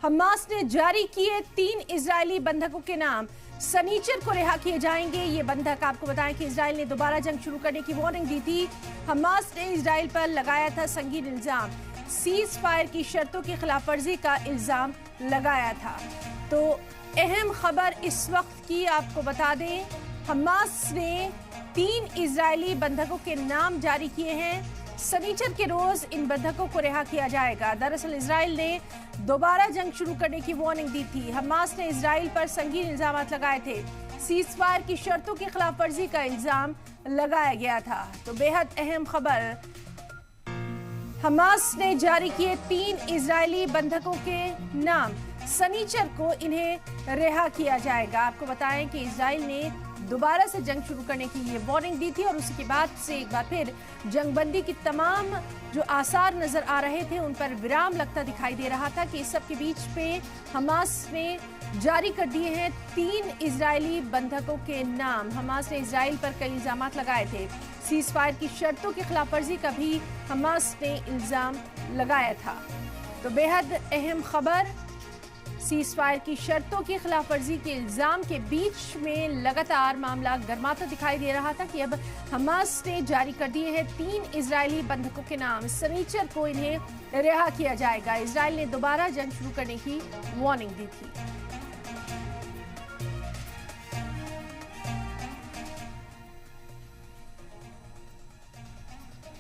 Hamas ने जारी किए 3 इजरायली बंधकों के नाम। शनिचर को रिहा किए जाएंगे ये बंधक। आपको बताएं कि इजराइल ने दोबारा जंग शुरू करने की वार्निंग दी थी। हमास ने इजराइल पर लगाया था संगीन इल्जाम, सीज फायर की शर्तों की खिलाफवर्जी का इल्जाम लगाया था। तो अहम खबर इस वक्त की आपको बता दें, हमास ने 3 इजरायली बंधकों के नाम जारी किए हैं। शनिचर के रोज इन बंधकों को रिहा किया जाएगा। दरअसल इजराइल ने दोबारा जंग शुरू करने की वार्निंग दी थी। हमास ने इजराइल पर संगीन इल्जाम लगाए थे। सीज फायर की शर्तों की खिलाफवर्जी का इल्जाम लगाया गया था। तो बेहद अहम खबर, हमास ने जारी किए 3 इजरायली बंधकों के नाम। शनिचर को इन्हें रिहा किया जाएगा। आपको बताएं कि इजराइल ने दोबारा से जंग शुरू करने की ये वार्निंग दी थी और उसी के बाद से एक बार फिर जंगबंदी की तमाम जो आसार नजर आ रहे थे उन पर विराम लगता दिखाई दे रहा था कि इस सब के बीच पे हमास ने जारी कर दिए हैं 3 इजरायली बंधकों के नाम। हमास ने इजराइल पर कई इल्जाम लगाए थे। सीज फायर की शर्तों की खिलाफवर्जी का भी हमास ने इल्जाम लगाया था। तो बेहद अहम खबर, सीज फायर की शर्तों की खिलाफवर्जी के इल्जाम के बीच में लगातार मामला गर्माता दिखाई दे रहा था कि अब हमास ने जारी कर दिए हैं 3 इजरायली बंधकों के नाम। शनिचर को इन्हें रिहा किया जाएगा। इजराइल ने दोबारा जंग शुरू करने की वार्निंग दी थी।